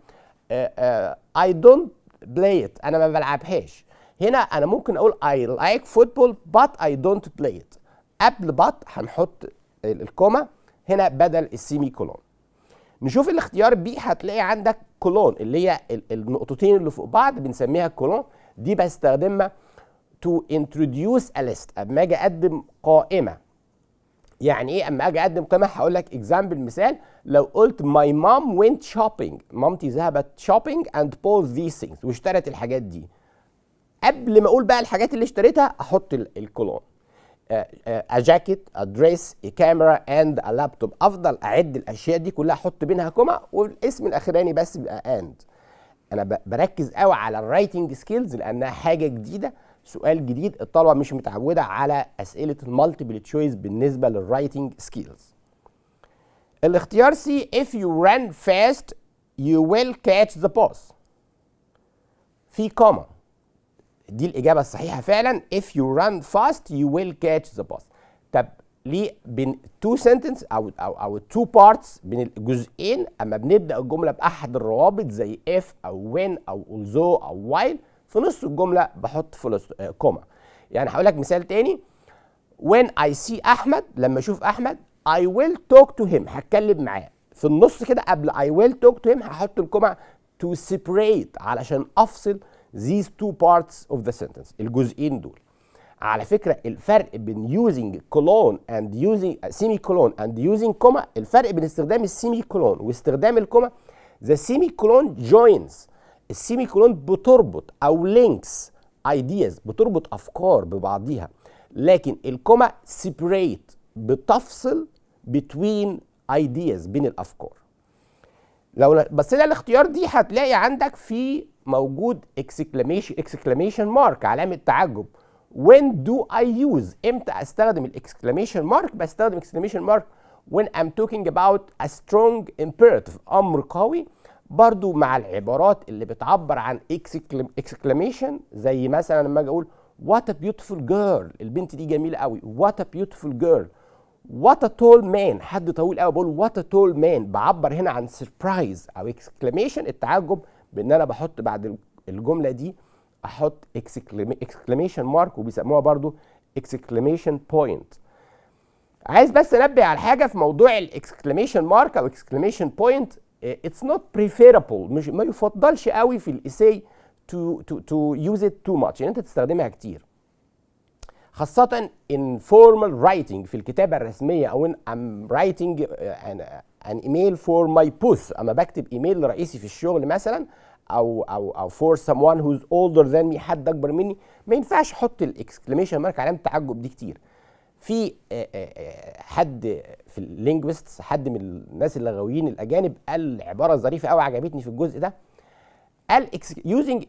I don't play it، انا ما بلعبهاش. هنا انا ممكن اقول I like football but I don't play it. قبل but هنحط الكوما هنا بدل السيمي كولون. نشوف الاختيار بي، هتلاقي عندك كولون اللي هي النقطتين اللي فوق بعض بنسميها كولون. دي بستخدمها to introduce a list. اما اجي اقدم قائمه. يعني ايه اما اجي اقدم قائمه؟ هقول لك اكزامبل، مثال. لو قلت my mom went shopping، مامتي ذهبت shopping and bought these things، واشترت الحاجات دي. قبل ما اقول بقى الحاجات اللي اشتريتها احط الكولون. a jacket, a dress, a camera and a laptop. افضل اعد الاشياء دي كلها احط بينها كوما، والاسم الاخراني بس بيبقى and. انا بركز قوي على الرايتنج سكيلز لانها حاجه جديده، سؤال جديد، الطلبه مش متعوده على اسئله المالتيبل تشويس بالنسبه للرايتنج سكيلز. الاختيار سي if you run fast you will catch the bus. في كوما، دي الإجابة الصحيحة فعلا. if you run fast you will catch the bus. طب ليه بين two sentence أو two parts، بين الجزئين أما بنبدأ الجملة بأحد الروابط زي if أو when أو although أو while، في نص الجملة بحط كوما. يعني هقول لك مثال تاني. when I see أحمد، لما أشوف أحمد I will talk to him، هتكلم معاه. في النص كده قبل I will talk to him هحط الكوما to separate علشان أفصل these two parts of the sentence، الجزئين دول. على فكرة الفرق بين using colon and using semicolon and using comma، الفرق بين استخدام السيميكولون واستخدام الكوما، the semicolon joins، السيميكولون بتربط أو links ideas، بتربط أفكار ببعضيها، لكن الكوما separate، بتفصل between ideas، بين الأفكار. لو بصينا الاختيار دي هتلاقي عندك في موجود exclamation mark، علامة تعجب. when do I use، امتى استخدم الاكسكلاميشن مارك؟ بستخدم exclamation mark when I'm talking about a strong imperative، امر قوي. برضو مع العبارات اللي بتعبر عن exclamation، زي مثلا لما اجي اقول what a beautiful girl، البنت دي جميلة قوي، what a beautiful girl. what a tall man، حد طويل قوي، بقول what a tall man، بعبر هنا عن surprise او exclamation، التعجب، بان انا بحط بعد الجمله دي احط exclamation mark، وبيسموها برضو exclamation point. عايز بس انبه على حاجه في موضوع الاكسكلاميشن مارك او exclamation point. it's not preferable، مش ما يفضلش قوي في الاساي to use it too much، يعني انت تستخدمها كتير، خاصة in formal writing، في الكتابة الرسمية، أو in I'm writing an email for my boss، أما بكتب إيميل لرئيسي في الشغل مثلا، أو for someone who's older than me، حد أكبر مني، ما ينفعش أحط الإكسكليميشن مارك، علامة التعجب دي كتير. في حد في اللينجويستس، حد من الناس اللغويين الأجانب، قال عبارة ظريفة أوي عجبتني في الجزء ده. قال using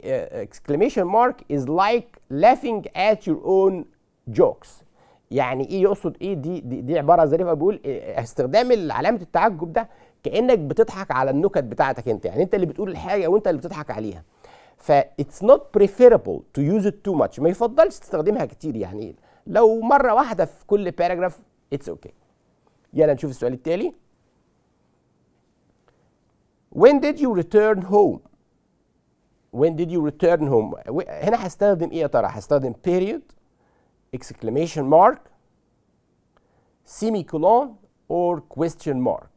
exclamation mark is like laughing at your own jokes. يعني ايه؟ يقصد ايه؟ دي عباره ظريفه، بيقول استخدام علامه التعجب ده كانك بتضحك على النكت بتاعتك انت، يعني انت اللي بتقول الحاجه وانت اللي بتضحك عليها. ف it's not preferable to use it too much، ما يفضلش تستخدمها كتير، يعني لو مره واحده في كل باراجراف it's okay. يلا نشوف السؤال التالي. when did you return home؟ when did you return home؟ هنا هستخدم ايه يا ترى؟ هستخدم period، exclamation mark، semicolon or question mark.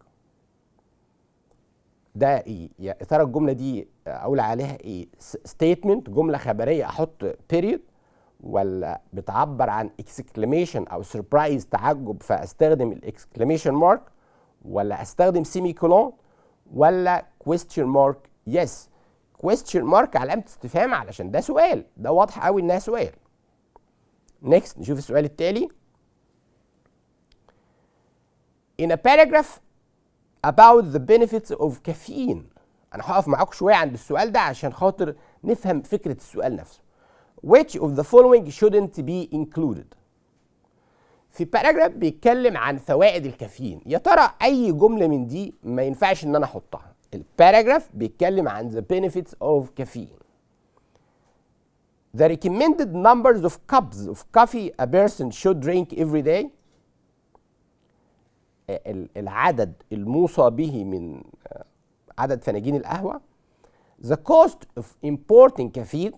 ده ايه يا ترى؟ الجمله دي اقول عليها ايه؟ statement، جمله خبريه احط period، ولا بتعبر عن exclamation او surprise، تعجب، فاستخدم الاكسكلاميشن مارك، ولا استخدم semicolon، ولا question mark؟ yes، question mark علامه استفهام علشان ده سؤال، ده واضح قوي انها سؤال. next نشوف السؤال التالي. in a paragraph about the benefits of caffeine، انا هقف معاكم شويه عند السؤال ده عشان خاطر نفهم فكره السؤال نفسه. which of the following shouldn't be included؟ في paragraph بيتكلم عن فوائد الكافيين، يا ترى اي جمله من دي ما ينفعش ان انا احطها؟ الباراجراف بيتكلم عن the benefits of caffeine. the recommended numbers of cups of coffee a person should drink every day، العدد الموصى به من عدد فناجين القهوة. The cost of importing caffeine،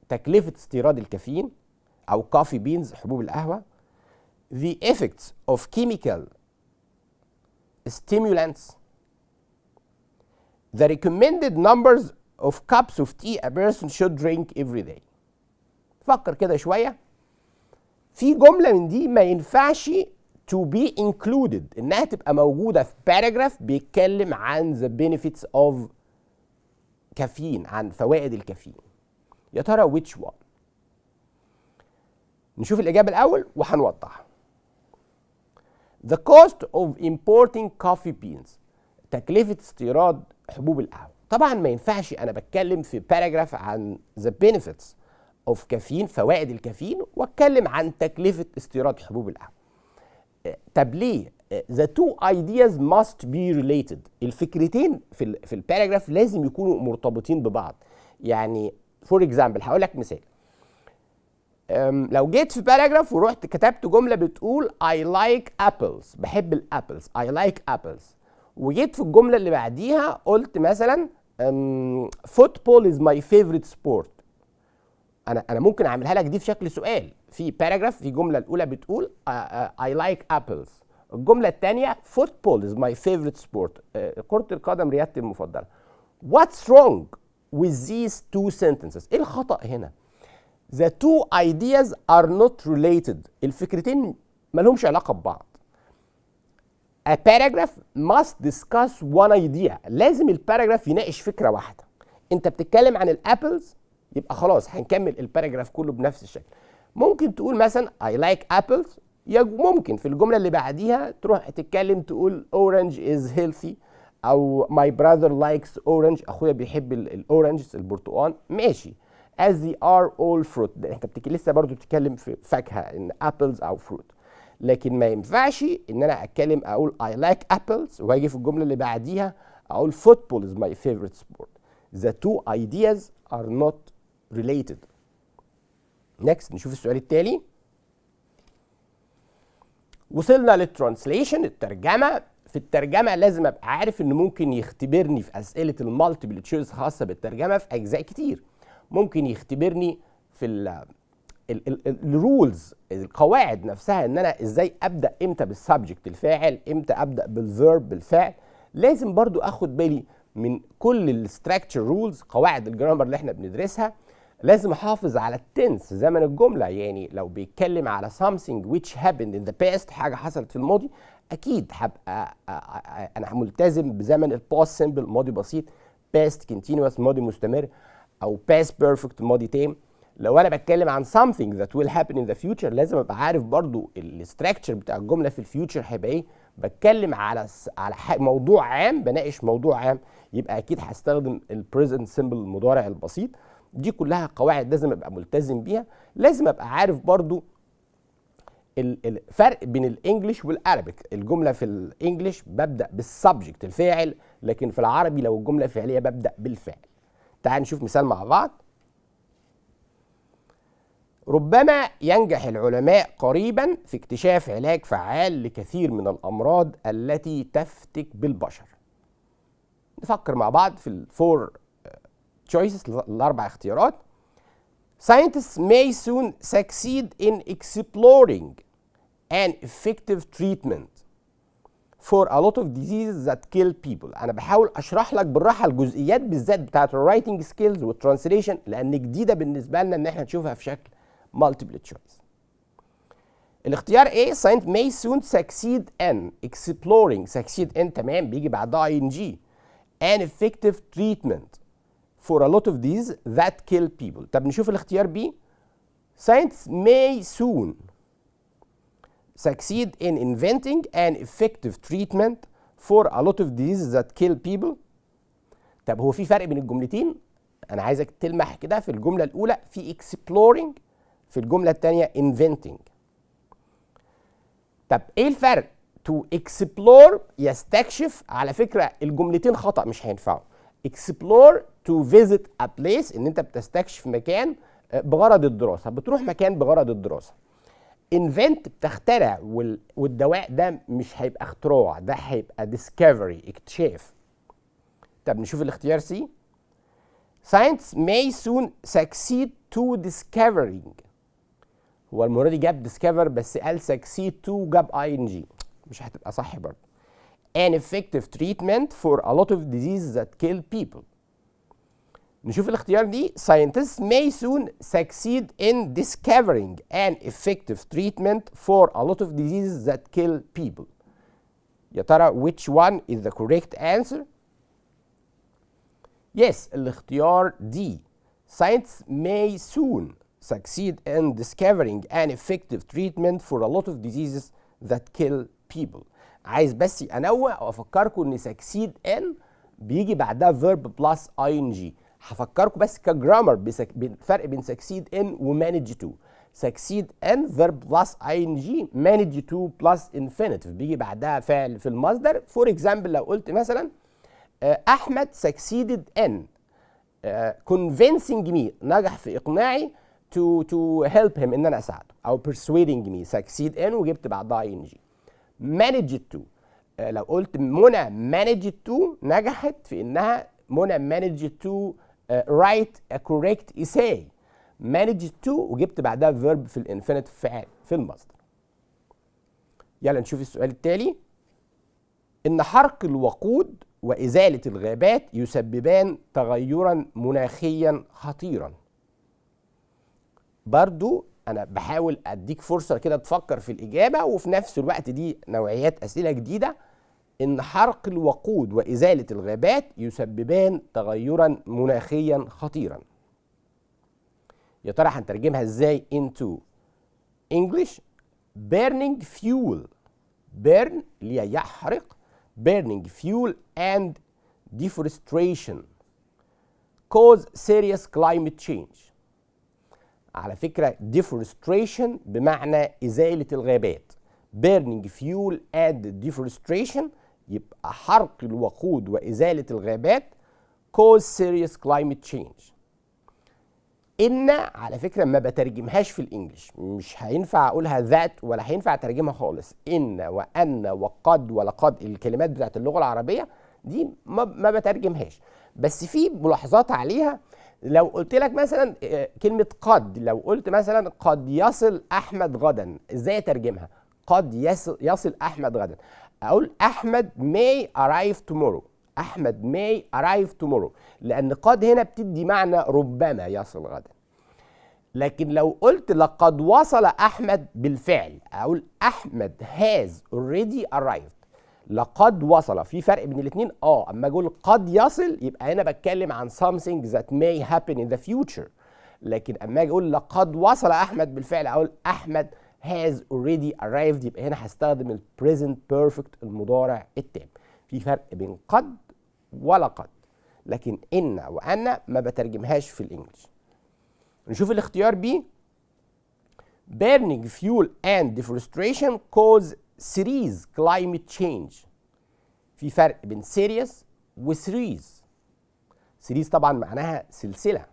تكلفة استيراد الكافيين أو coffee beans، حبوب القهوة. The effects of chemical stimulants. The recommended numbers of cups of tea a person should drink every day. فكر كده شوية. في جملة من دي ما ينفعش to be included، إنها تبقى موجودة في paragraph بيتكلم عن the benefits of كافيين، عن فوائد الكافيين. يا ترى which one؟ نشوف الإجابة الأول وهنوضح. The cost of importing coffee beans، تكلفة استيراد حبوب القهوة. طبعا ما ينفعش أنا بتكلم في باراجراف عن the benefits of كافيين، فوائد الكافيين، واتكلم عن تكلفة استيراد حبوب القهوة. طب ليه؟ The two ideas must be related. الفكرتين في الباراجراف لازم يكونوا مرتبطين ببعض. يعني فور اكزامبل هقول لك مثال. لو جيت في باراجراف ورحت كتبت جمله بتقول I like apples، بحب الابلز، I like apples، وجيت في الجمله اللي بعديها قلت مثلا football is my favorite sport. انا ممكن اعملها لك دي في شكل سؤال. في باراجراف في الجمله الاولى بتقول I like apples، الجمله الثانيه football is my favorite sport، كره القدم رياضتي المفضله. What's wrong with these two sentences؟ ايه الخطأ هنا؟ The two ideas are not related. الفكرتين ما لهمش علاقة ببعض. A paragraph must discuss one idea. لازم الباراجراف يناقش فكرة واحدة. انت بتتكلم عن الابلز، يبقى خلاص هنكمل الباراجراف كله بنفس الشكل. ممكن تقول مثلا I like apples، ممكن في الجملة اللي بعديها تروح تتكلم تقول orange is healthy، او my brother likes orange، اخويا بيحب الاورنج البرتقال، ماشي. as they are all fruit، انت لسه برضو بتتكلم في فاكهه ان apples او fruit. لكن ما ينفعش ان انا اتكلم اقول I like apples واجي في الجمله اللي بعديها اقول football is my favorite sport. The two ideas are not related. next نشوف السؤال التالي. وصلنا للترانسليشن، الترجمه. في الترجمه لازم ابقى عارف ان ممكن يختبرني في اسئله المالتيبل تشويس خاصه بالترجمه في اجزاء كتير. ممكن يختبرني في الرولز، القواعد نفسها، ان انا ازاي ابدا امتى بالسبجكت الفاعل، امتى ابدا بالفيرب بالفعل. لازم برضو اخد بالي من كل الستراكشر رولز، قواعد الجرامر اللي احنا بندرسها. لازم احافظ على التنس، زمن الجمله. يعني لو بيتكلم على something which happened in the past، حاجه حصلت في الماضي، اكيد هبقى انا ملتزم بزمن الباست سيمبل، ماضي بسيط، past continuous ماضي مستمر، او past perfect ماضي تام. لو انا بتكلم عن something that will happen in the future، لازم ابقى عارف برضو الستراكشر بتاع الجمله في الفيوتشر هيبقى ايه. بتكلم على موضوع عام، بناقش موضوع عام، يبقى اكيد هستخدم البريزنت سيمبل، المضارع البسيط. دي كلها قواعد لازم ابقى ملتزم بيها. لازم ابقى عارف برضو الفرق بين الانجليش والعربيك. الجمله في الانجليش ببدا بالسبجكت الفاعل، لكن في العربي لو الجمله فعليه ببدا بالفعل. تعال نشوف مثال مع بعض. ربما ينجح العلماء قريبا في اكتشاف علاج فعال لكثير من الأمراض التي تفتك بالبشر. نفكر مع بعض في الفور choices، الأربع اختيارات. Scientists may soon succeed in exploring an effective treatment for a lot of diseases that kill people. أنا بحاول أشرح لك بالراحة الجزئيات بالذات بتاعت الرايتنج سكيلز والترانسليشن، لأن جديدة بالنسبة لنا إن إحنا نشوفها في شكل multiple choice. الاختيار A science may soon succeed in exploring، succeed in تمام بيجي بعدها ing، an effective treatment for a lot of these that kill people. طب نشوف الاختيار B science may soon succeed in inventing an effective treatment for a lot of diseases that kill people. طب هو في فرق بين الجملتين؟ انا عايزك تلمح كده. في الجمله الاولى في exploring، في الجمله الثانيه inventing. طب ايه الفرق؟ to explore يستكشف، على فكره الجملتين خطا مش هينفعوا. explore to visit a place، ان انت بتستكشف مكان بغرض الدراسه، بتروح مكان بغرض الدراسه. invent بتخترع، والدواء ده مش هيبقى اختراع، ده هيبقى discovery، اكتشاف. طب نشوف الاختيار سي Science may soon succeed to discovering. هو المرة دي جاب discover بس قال succeed to جاب ing، مش هتبقى صح برضه. An effective treatment for a lot of diseases that kill people. نشوف الاختيار دي. Scientists may soon succeed in discovering an effective treatment for a lot of diseases that kill people. يا ترى which one is the correct answer؟ Yes، الاختيار D. Science may soon succeed in discovering an effective treatment for a lot of diseases that kill people. عايز بس انوع وافكركم ان succeed in بيجي بعدها verb plus ing. هفكركم بس كجرامر بالفرق بين succeed in و manage to. succeed in verb plus ing، manage to plus infinitive بيجي بعدها فعل في المصدر. for example لو قلت مثلا احمد succeeded in convincing me، نجح في اقناعي to help him ان انا اساعده، او persuading me succeed in وجبت بعدها ing. managed to لو قلت منى managed to نجحت في انها منى managed to write a correct essay. managed to وجبت بعدها verb في الانفينيتيف فعل في المصدر. يلا نشوف السؤال التالي. ان حرق الوقود وازالة الغابات يسببان تغيرا مناخيا خطيرا. برضو انا بحاول اديك فرصة كده تفكر في الاجابة، وفي نفس الوقت دي نوعيات اسئلة جديدة. ان حرق الوقود وازالة الغابات يسببان تغيرا مناخيا خطيرا. يا ترى هنترجمها ازاي into English؟ burning fuel، burn اللي هي يحرق، burning fuel and deforestation cause serious climate change. على فكرة deforestation بمعنى إزالة الغابات، burning fuel and deforestation يبقى حرق الوقود وإزالة الغابات cause serious climate change. إن على فكرة ما بترجمهاش في الإنجليش، مش هينفع أقولها ذات ولا هينفع أترجمها خالص. إن وأن وقد ولقد الكلمات بتاعت اللغة العربية دي ما بترجمهاش، بس في ملاحظات عليها. لو قلت لك مثلا كلمة قد، لو قلت مثلا قد يصل أحمد غدا، إزاي أترجمها؟ قد يصل أحمد غدا. أقول أحمد may arrive tomorrow، أحمد may arrive tomorrow، لأن قد هنا بتدي معنى ربما يصل غدا. لكن لو قلت لقد وصل أحمد بالفعل، أقول أحمد has already arrived. لقد وصل، في فرق بين الاثنين. اما اقول قد يصل يبقى هنا بتكلم عن something that may happen in the future. لكن اما اجي اقول لقد وصل احمد بالفعل، اقول احمد has already arrived، يبقى هنا هستخدم ال present perfect المضارع التام. في فرق بين قد ولقد، لكن ان وان ما بترجمهاش في الانجليش. نشوف الاختيار بي. burning fuel and deforestation cause serious climate change. في فرق بين serious و series. series طبعا معناها سلسلة.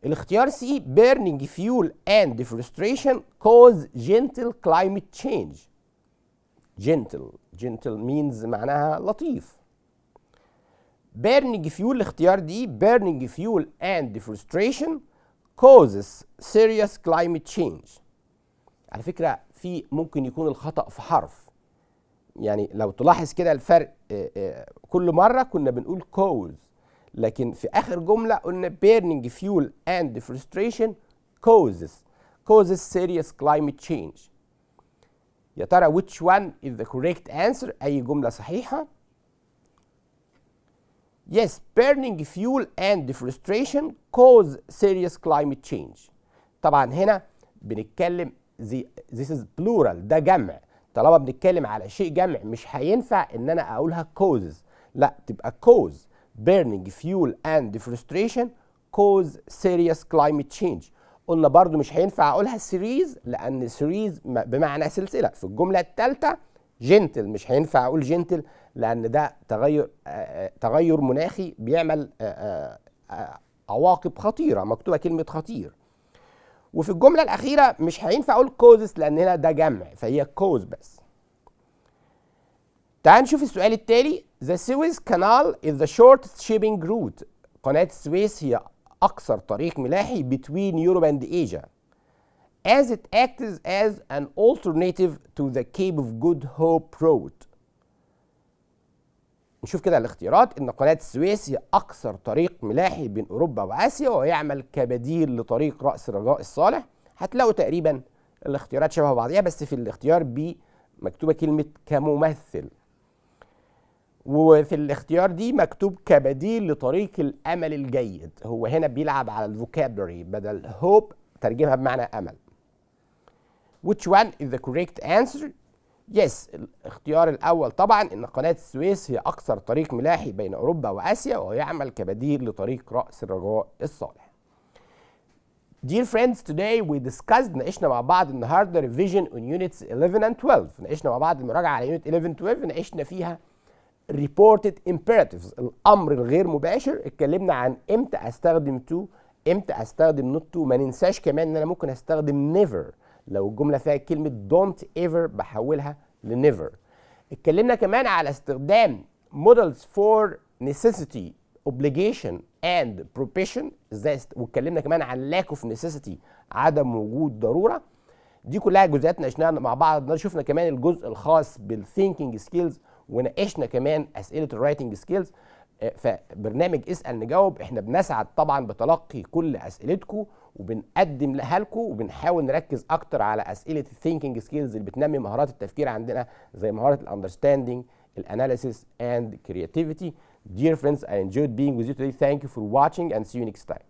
الاختيار سي burning fuel and deforestation cause gentle climate change. gentle means معناها لطيف. burning fuel الاختيار دي burning fuel and deforestation causes serious climate change. على فكرة في ممكن يكون الخطأ في حرف، يعني لو تلاحظ كده الفرق، كل مرة كنا بنقول cause، لكن في آخر جملة قلنا burning fuel and deforestation causes serious climate change. يا ترى which one is the correct answer؟ أي جملة صحيحة؟ Yes، burning fuel and deforestation cause serious climate change. طبعا هنا بنتكلم this is plural، ده جمع. طالما بنتكلم على شيء جمع مش هينفع ان انا اقولها causes، لا تبقى cause. burning fuel and deforestation cause serious climate change. قلنا برضو مش هينفع اقولها series، لان series بمعنى سلسلة. في الجملة الثالثة gentle مش هينفع اقول gentle، لان ده تغير مناخي بيعمل عواقب خطيرة، مكتوبة كلمة خطير. وفي الجملة الأخيرة مش هينفع أقول causes لأن هنا ده جمع، فهي cause بس. تعال نشوف السؤال التالي. The Suez Canal is the shortest shipping route. قناة السويس هي أقصر طريق ملاحي between Europe and Asia as it acts as an alternative to the Cape of Good Hope Road. نشوف كده الاختيارات. ان قناة السويس هي اقصر طريق ملاحي بين اوروبا واسيا ويعمل كبديل لطريق رأس الرجاء الصالح. هتلاقوا تقريبا الاختيارات شبه بعضيها، بس في الاختيار ب مكتوبة كلمة كممثل، وفي الاختيار دي مكتوب كبديل لطريق الامل الجيد. هو هنا بيلعب على الفوكابلري، بدل hope ترجمها بمعنى امل. Which one is the correct answer? يس، الاختيار الاول طبعا ان قناة السويس هي اقصر طريق ملاحي بين اوروبا واسيا ويعمل كبديل لطريق رأس الرجاء الصالح. Dear friends, today we discussed ناقشنا مع بعض النهارده revision on units 11 and 12. ناقشنا مع بعض المراجعة على unit 11 12. ناقشنا فيها reported imperatives الامر الغير مباشر. اتكلمنا عن امتى استخدم to، امتى استخدم not to. ما ننساش كمان ان انا ممكن استخدم never لو الجملة فيها كلمة don't ever بحولها ل never. اتكلمنا كمان على استخدام models for necessity, obligation and prohibition ازاي واتكلمنا كمان عن lack of necessity عدم وجود ضرورة. دي كلها جزئيات ناقشناها مع بعض. شفنا كمان الجزء الخاص بالثينكينج سكيلز، وناقشنا كمان اسئلة الرايتنج سكيلز. فبرنامج اسأل نجاوب احنا بنسعد طبعا بتلقي كل اسئلتكم وبنقدم لها لكم، وبنحاول نركز اكتر على اسئله الثينكينج سكيلز اللي بتنمي مهارات التفكير عندنا، زي مهاره الاندرستاندينج، الاناليسيس اند كرياتيفيتي. Dear friends, I enjoyed being with you today. Thank you for watching and see you next time.